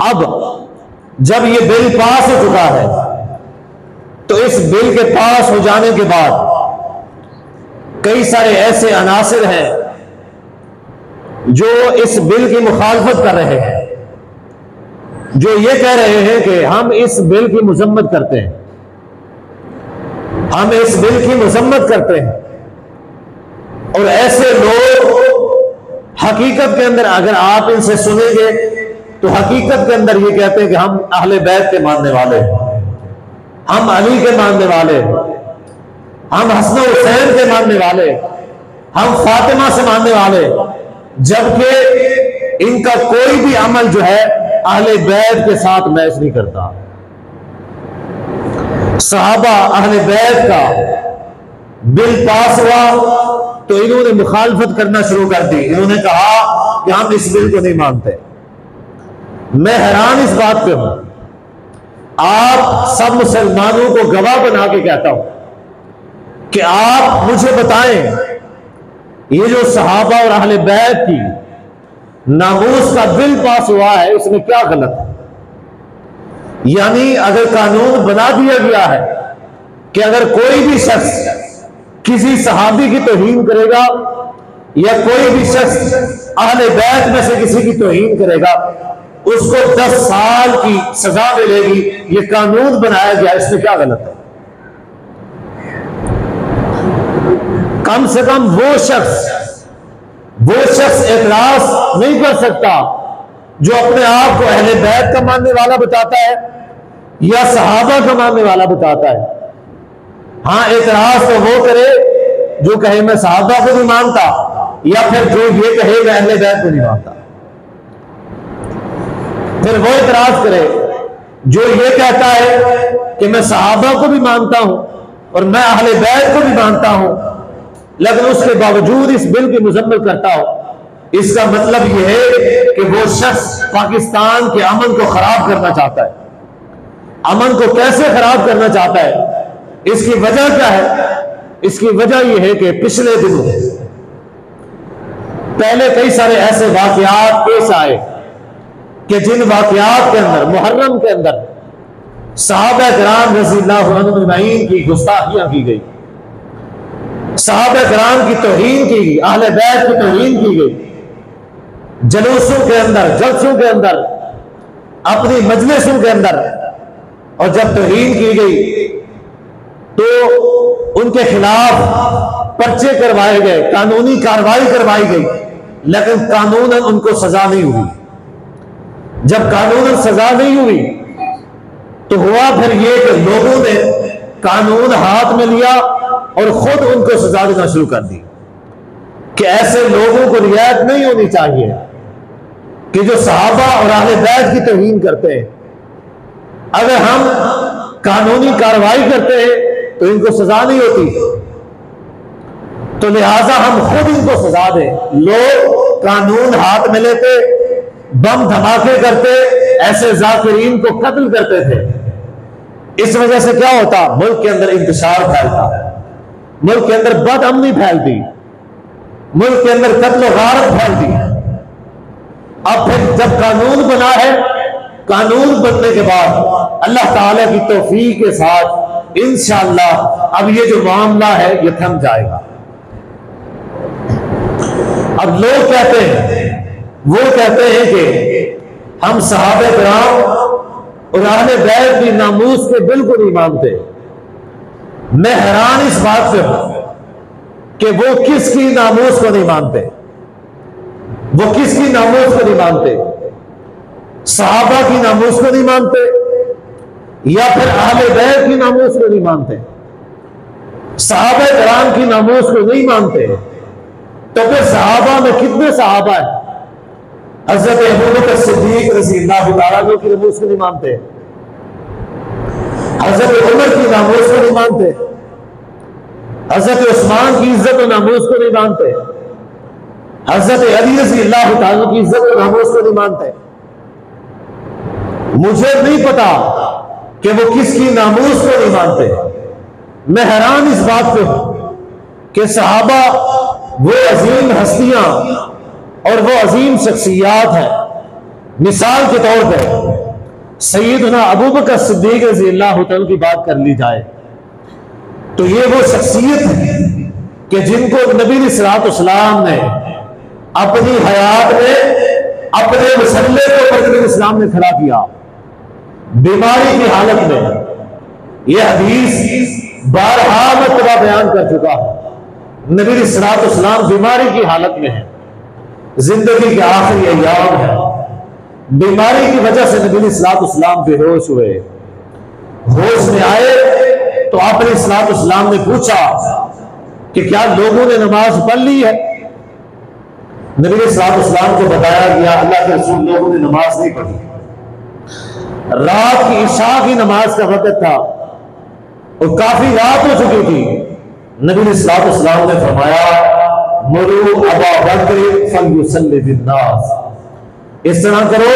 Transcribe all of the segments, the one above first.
अब जब ये बिल पास हो चुका है तो इस बिल के पास हो जाने के बाद कई सारे ऐसे अनासिर हैं जो इस बिल की मुखालफत कर रहे हैं, जो ये कह रहे हैं कि हम इस बिल की मजम्मत करते हैं, हम इस बिल की मजम्मत करते हैं। और ऐसे लोग हकीकत के अंदर अगर आप इनसे सुनेंगे तो हकीकत के अंदर ये कहते हैं कि हम अहले बैत के मानने वाले हैं, हम अली के मानने वाले हैं, हम हसन हुसैन के मानने वाले, हम फातिमा से मानने वाले, जबकि इनका कोई भी अमल जो है अहले बैत के साथ मैच नहीं करता। सहाबा अहले बैत का बिल पास हुआ तो इन्होंने मुखालफत करना शुरू कर दी। इन्होंने कहा कि हम इस बिल को नहीं मानते। मैं हैरान इस बात पे हूं, आप सब मुसलमानों को गवाह बना के कहता हूं कि आप मुझे बताएं ये जो सहाबा और अहले बैत की नामूस का बिल पास हुआ है इसमें क्या गलत है? यानी अगर कानून बना दिया गया है कि अगर कोई भी शख्स किसी सहाबी की तौहीन करेगा या कोई भी शख्स अहले बैत में से किसी की तौहीन करेगा उसको 10 साल की सजा मिलेगी, ये कानून बनाया गया, इसमें क्या गलत है? कम से कम वो शख्स एतराज नहीं कर सकता जो अपने आप को अहले बैत का मानने वाला बताता है या सहाबा का मानने वाला बताता है। हाँ, एतराज तो वो करे जो कहे मैं सहाबा को नहीं मानता, या फिर जो ये कहे मैं अहले बैत को नहीं मानता। फिर वो एतराज करे जो ये कहता है कि मैं सहाबा को भी मानता हूं और मैं अहले बैत को भी मानता हूं, लेकिन उसके बावजूद इस बिल की मुजम्मत करता हो। इसका मतलब यह है कि वो शख्स पाकिस्तान के अमन को खराब करना चाहता है। अमन को कैसे खराब करना चाहता है? इसकी वजह क्या है? इसकी वजह यह है कि पिछले दिनों पहले कई सारे ऐसे वाकयात पेश आए कि जिन वाकयात के अंदर मुहर्रम के अंदर सहाबा किराम रज़ियल्लाहु अन्हुम अजमईन की गुस्ताखियां की गई, सहाबा किराम की तौहीन की गई, अहले बैत की तौहीन की गई। जलूसों के अंदर, जलसों के अंदर, अपनी मजलिसों के अंदर, और जब तौहीन की गई तो उनके खिलाफ पर्चे करवाए गए, कानूनी कार्रवाई करवाई गई, लेकिन कानूनन उनको सजा नहीं हुई। जब कानूनन सजा नहीं हुई तो हुआ फिर ये कि लोगों ने कानून हाथ में लिया और खुद उनको सजा देना शुरू कर दी कि ऐसे लोगों को रियायत नहीं होनी चाहिए कि जो सहाबा और अहले बैत की तौहीन करते हैं। अगर हम कानूनी कार्रवाई करते हैं तो इनको सजा नहीं होती, तो लिहाजा हम खुद इनको सजा दें। लोग कानून हाथ में लेते, बम धमाके करते, ऐसे जाकिरीन को कत्ल करते थे। इस वजह से क्या होता? मुल्क के अंदर इंतशार फैलता, मुल्क के अंदर बदअमनी फैलती, मुल्क के अंदर कत्ल गारत फैलती। अब फिर जब कानून बना है, कानून बनने के बाद अल्लाह ताला की तौफीक के साथ इंशाअल्लाह अब ये जो मामला है ये थम जाएगा। अब लोग कहते हैं, वो कहते हैं कि हम सहाबा किराम और अहले बैत की नामूस के बिल्कुल नहीं मानते। मैं हैरान इस बात पे हूं कि वो किसकी नामूस को नहीं मानते, वो किसकी नामूस को नहीं मानते? सहाबा की नामूस को नहीं मानते या फिर अहले बैत की नामूस को नहीं मानते? सहाबा किराम की नामूस को नहीं मानते तो फिर सहाबा में कितने सहाबा है? हज़रत अबू बकर सिद्दीक रज़ियल्लाहु ताला अन्हु की नामूस को नहीं मानते, हज़रत उमर की नामूस को नहीं मानते, हज़रत उस्मान की इज्जत और नामूस को नहीं मानते, हज़रत अली रज़ियल्लाहु ताला की इज्जत और नामूस को नहीं मानते। मुझे नहीं पता कि वो किसकी नामूस को नहीं मानते। मैं हैरान इस बात पे हूं कि सहाबा वो अजीम हस्तियां और वो अजीम शख्सियात हैं मिसाल के तौर पर सैयदना अबू बकर सिद्दीक रज़ी अल्लाह तआला की बात कर ली जाए तो ये वो शख्सियत है कि जिनको नबी सल्लल्लाहु अलैहि वसल्लम ने अपनी हयात में अपने मसल्ले को नबी इस्लाम ने खड़ा किया बीमारी की हालत में। यह हदीस बारहा मरतबा बयान कर चुका है। नबी सल्लल्लाहु अलैहि वसल्लम बीमारी की हालत में है, जिंदगी के आखिरी अय्याम है। बीमारी की वजह से नबी सल्लल्लाहु अलैहि वसल्लम बेहोश हुए। होश में आए तो आपने सल्लल्लाहु अलैहि वसल्लम ने पूछा कि क्या लोगों ने नमाज पढ़ ली है? नबी सल्लल्लाहु अलैहि वसल्लम को बताया गया अल्लाह के रसूल लोगों ने नमाज नहीं पढ़ी। रात की इशा की नमाज का वक्त था और काफी रात हो चुकी थी। नबी सल्लल्लाहु अलैहि वसल्लम ने फरमाया मुरू अबा बकर फलयुसल्ली बिन्नास, इस तरह करो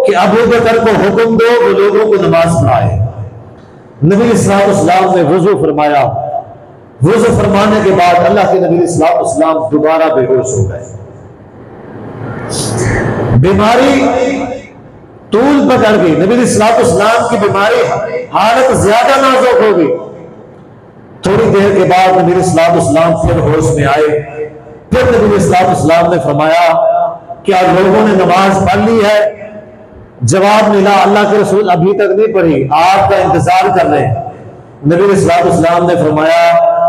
कि अबू बकर को हुक्म दो वो लोगों को नमाज पढ़ाए। नबी सल्लल्लाहु अलैहि वसल्लम ने वुजू फरमाया। वुजू फरमाने के बाद अल्लाह के नबी सल्लल्लाहु अलैहि वसल्लम दोबारा बेहोश हो गए। बीमारी तूल पकड़ गई। नबी सल्लल्लाहु अलैहि वसल्लम की बीमारी हालत ज्यादा नाजुक हो गई। थोड़ी देर के बाद नबी सल्लल्लाहु अलैहि वसल्लम फिर होश में आए। फिर नबी सल्लल्लाहु अलैहि वसल्लम ने फरमाया क्या लोगों ने नमाज पढ़ ली है? जवाब मिला अल्लाह के रसूल अभी तक नहीं पढ़ी, आपका इंतजार कर रहे हैं। नबी सल्लल्लाहु अलैहि वसल्लम ने फरमाया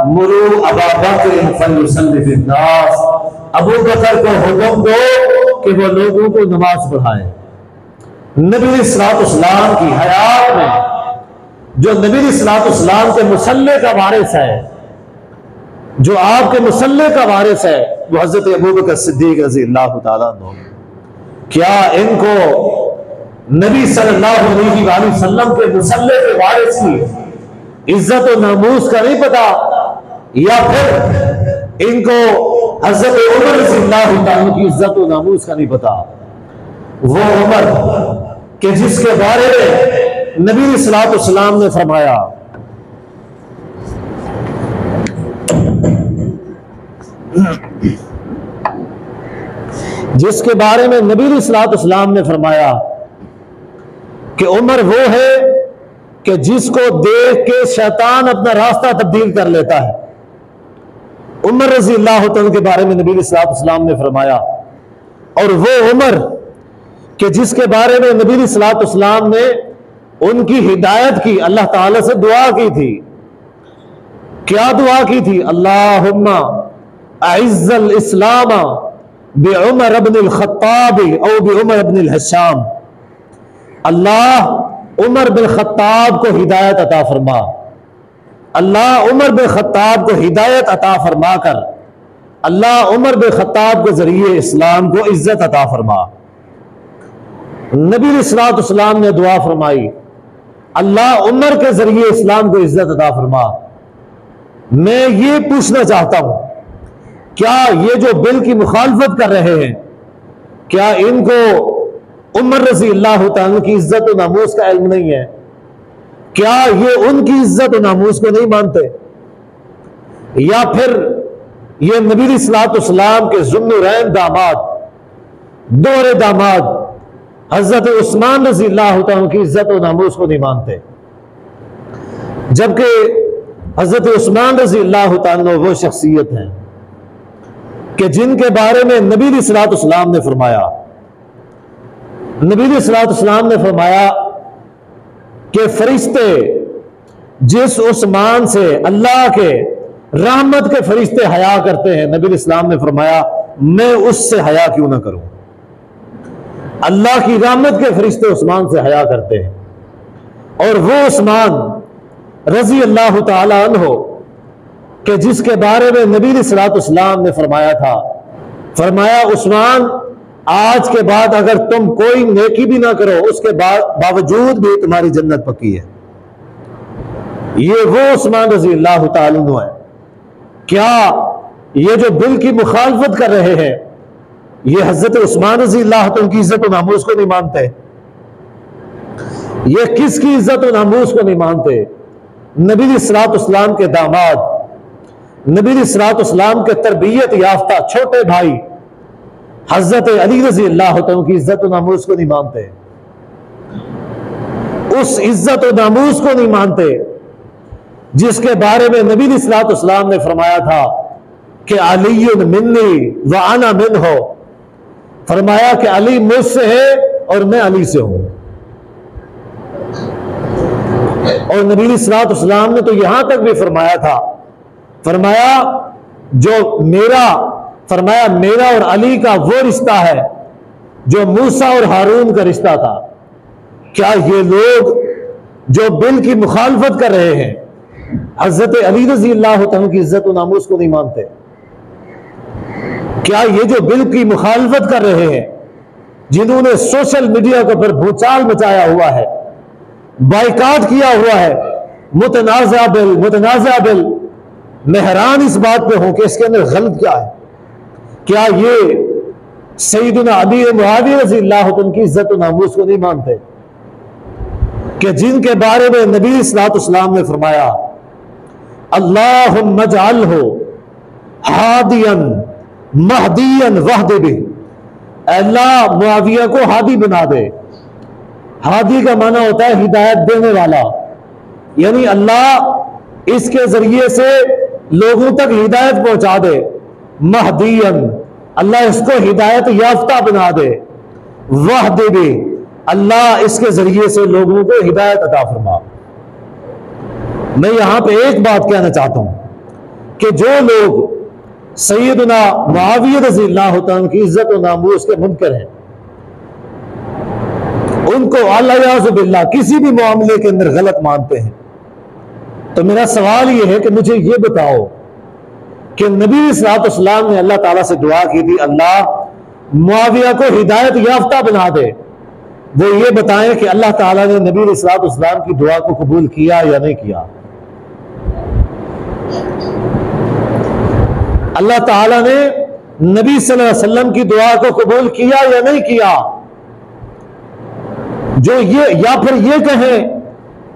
मुरू अबा बकर फलयुसल्ली बिन्नास, अबू बकर को हुक्म दो कि वो लोगों को नमाज पढ़ाए। नबी सल्लल्लाहु अलैहि वसल्लम की हयात में जो नबी सल्लल्लाहु अलैहि वसल्लम के मुसल्ले का वारिस है, जो आपके मुसल्ले का वारिस है, वो हजरत अबू बकर सिद्दीक रज़ी अल्लाह तआला अन्हु। क्या इनको नबी सल्लल्लाहु अलैहि वसल्लम के मुसल्ले के वारिस की इज्जत और नामूस का नहीं पता, या फिर इनको हजरत उमर रज़ी अल्लाह तआला की इज्जत और नामूस का नहीं पता? वो उमर के जिसके बारे में नबी सल्लल्लाहु अलैहि वसल्लम ने फरमाया जिसके बारे में नबी सल्लल्लाहु अलैहि वसल्लम ने फरमाया कि उमर वो है कि जिसको देख के शैतान अपना रास्ता तब्दील कर लेता है। उमर रज़ी अल्लाह तआला के बारे में नबी सल्लल्लाहु अलैहि वसल्लम ने फरमाया, और वो उमर कि जिसके बारे में नबी सल्लल्लाहु अलैहि वसल्लम ने उनकी हिदायत की, अल्लाह ताला से दुआ की थी। क्या दुआ की थी? अल्लाहुम्मा अइज़्ज़ल इस्लाम बिउमर इब्नुल खत्ताब औ बिउमर इब्नुल हश्शाम, अल्लाह उमर बिन खत्ताब को हिदायत अता फरमा। अल्लाह उमर बिन खत्ताब को हिदायत अता फरमा कर अल्लाह उमर बिन खत्ताब के जरिए इस्लाम को इज्जत अता फरमा। नबी सल्लल्लाहु अलैहि वसल्लम ने दुआ फरमाई अल्लाह उमर के जरिए इस्लाम को इज्जत अता फरमा। मैं ये पूछना चाहता हूं, क्या ये जो बिल की मुखालफत कर रहे हैं, क्या इनको उमर रज़ी अल्लाह तआला की इज्जत और नामूस का इल्म नहीं है? क्या ये उनकी इज्जत और नामूस को नहीं मानते? या फिर ये नबी सल्लल्लाहु अलैहि वसल्लम के ज़ुन्नुरैन दामाद, दोहरे दामाद हजरत उस्मान रज़ी अल्लाह तआला की इज्जत और नामूस को नहीं मानते? जबकि हजरत उस्मान रज़ी अल्लाह तआला वो शख्सियत है कि जिनके बारे में नबी सल्लल्लाहु अलैहि वसल्लम ने फरमाया, नबी सल्लल्लाहु अलैहि वसल्लम ने फरमाया कि फरिश्ते जिस उस्मान से अल्लाह के रहमत के फरिश्ते हया करते हैं, नबी इस्लाम ने फरमाया मैं उससे हया क्यों ना करूं। अल्लाह की रहमत के फरिश्ते उस्मान से हया करते हैं, और वो उस्मान रजी अल्लाह ताला अन्हो कि जिसके बारे में नबी सल्लल्लाहु अलैहि वसल्लम ने फरमाया था, फरमाया उस्मान आज के बाद अगर तुम कोई नेकी भी ना करो उसके बावजूद भी तुम्हारी जन्नत पक्की है। ये वो उस्मान रजी अल्लाह ताला अन्हु है। क्या ये जो बिल की मुखालफत कर रहे हैं, ये हजरत उस्मान रजी अल्लाह ताला की इज्जत और नामूस को नहीं मानते? ये किसकी इज्जत और नामूस को नहीं मानते? नबी सल्लल्लाहु अलैहि वसल्लम के दामाद, नबी सल्लल्लाहु अलैहि वसल्लम के तरबियत याफ्ता छोटे भाई हजरत अली रज़ी अल्लाह तआला की इज्जत और नामूस को नहीं मानते, उस इज्जत और नामूस को नहीं मानते जिसके बारे में नबी अलैहिस्सलातु वस्सलाम ने फरमाया था कि अलीयुन मिन्नी व अना मिन्हु, फरमाया कि अली मुझसे है और मैं अली से हूं। और नबी अलैहिस्सलातु वस्सलाम ने तो यहां तक भी फरमाया था, फरमाया मेरा और अली का वो रिश्ता है जो मूसा और हारून का रिश्ता था। क्या ये लोग जो बिल की मुखालफत कर रहे हैं, हजरत अली रज़ी अल्लाह तआला की इज्जत और नामूस को नहीं मानते? क्या ये जो बिल की मुखालफत कर रहे हैं, जिन्होंने सोशल मीडिया के ऊपर भूचाल मचाया हुआ है, बाइकाट किया हुआ है, मुतनाज़ा बिल, मैं हैरान इस बात पे हूं कि इसके अंदर गलत क्या है? क्या ये सैयदना अली मुआविया रज़ी अल्लाह तआला की इज्जत और नामूस को नहीं मानते कि जिनके बारे में नबी सल्लल्लाहु अलैहि वसल्लम ने फरमाया अल्लाहुम्मा जअलहु हादियन महदियन वहदि बिही, अल्लाह मुआविया को हादी बना दे। हादी का माना होता है हिदायत देने वाला, यानी अल्लाह इसके जरिए से लोगों तक हिदायत पहुंचा दे। महदियन, अल्लाह इसको हिदायत याफ्ता बना दे। वहदि बिही, अल्लाह इसके जरिए से लोगों को हिदायत अता फरमा। मैं यहां पे एक बात कहना चाहता हूं कि जो लोग सैयदना मुआविया रज़ी अल्लाह तआला की इज्जत और नामूस के मुनकर हैं, उनको अल्लाह बिल्लाह किसी भी मामले के अंदर गलत मानते हैं, तो मेरा सवाल यह है कि मुझे यह बताओ कि नबी सल्लल्लाहु अलैहि वसल्लम ने अल्लाह ताला से दुआ की थी अल्लाह मुआविया को हिदायत याफ्ता बना दे। वो ये बताएं कि अल्लाह ताला ने नबी सल्लल्लाहु अलैहि वसल्लम की दुआ को कबूल किया या नहीं किया? अल्लाह ताला ने नबी सल्लल्लाहु अलैहि वसल्लम की दुआ को कबूल किया या नहीं किया? जो ये या फिर ये कहें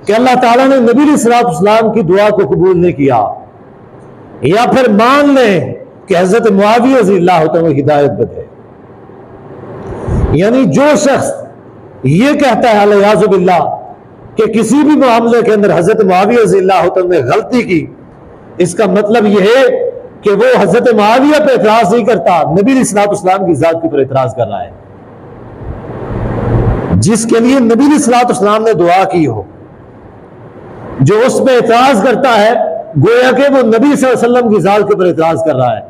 कि अल्लाह ताला ने नबी सल्लल्लाहु अलैहि वसल्लम की दुआ को कबूल नहीं किया, या फिर मान लें कि हजरत मुआविया रज़ी अल्लाह तआला हिदायत बदे। यानी जो शख्स ये कहता है अलियाज़ु बिल्लाह कि किसी भी मामले के अंदर हजरत मुआविया रज़ी अल्लाह तआला ने गलती की, इसका मतलब यह है कि वो हजरत मुआविया पे एतराज नहीं करता, नबी सल्लल्लाहु अलैहि वसल्लम की जात के ऊपर एतराज कर रहा है। जिसके लिए नबी सल्लल्लाहु अलैहि वसल्लम ने दुआ की हो, जो उस पर एतराज करता है, गोया कि वो नबी सल्लल्लाहु अलैहि वसल्लम की जात के ऊपर एतराज कर रहा है।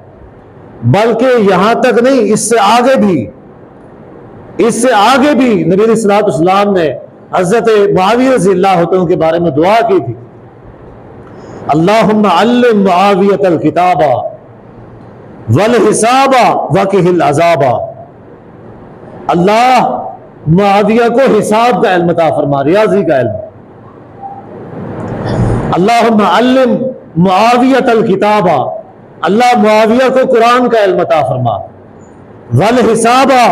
बल्कि यहां तक नहीं, इससे आगे भी नबी सल्लल्लाहु अलैहि वसल्लम ने हजरत मुआविया रज़ी अल्लाह तआला के बारे में दुआ की थी, अल्लाहुम्मा अल्लिम मुआवियतल किताबा वल हिसाबा वक़िहिल अज़ाबा। अल्लाह मुआविया को हिसाब का इल्म अता फरमा, रियाजी का इल्म। अल्लाहुम्मा अल्लिम मुआवियतल किताबा, अल्लाह मुआविया को कुरान का इल्म अता फरमा। वल हिसाबा,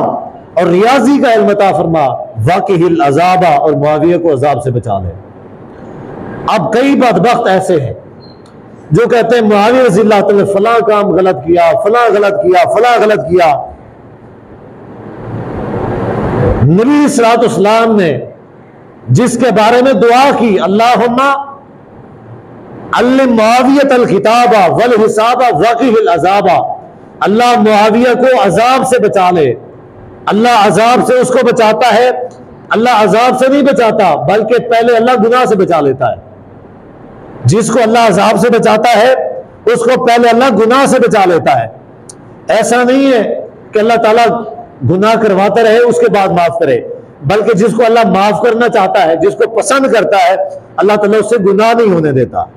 और रियाजी का इल्म अता फरमा। वक़िहिल अज़ाबा, और मुआविया को अजाब से बचा ले। अब कई बदबख्त ऐसे हैं जो कहते हैं मुआविया रज़ी अल्लाह तआला ने फलां काम गलत किया, फलां गलत किया, फलां गलत किया। नबी सल्लल्लाहु अलैहि वसल्लम ने जिसके बारे में दुआ की, अल्लाहुम्मा अल्लिम मुआवियतल किताबा वल हिसाबा वक़िहिल अज़ाबा, अल्लाह मुआविया को अजाब से बचा ले। अल्लाह अजाब से उसको बचाता है, अल्लाह अजाब से नहीं बचाता, बल्कि पहले अल्लाह गुनाह से बचा लेता है। जिसको अल्लाह अजाब से बचाता है, उसको पहले अल्लाह गुनाह से बचा लेता है। ऐसा नहीं है कि अल्लाह ताला गुनाह करवाता रहे उसके बाद माफ करे, बल्कि जिसको अल्लाह माफ करना चाहता है, जिसको पसंद करता है, अल्लाह ताला उससे गुनाह नहीं होने देता।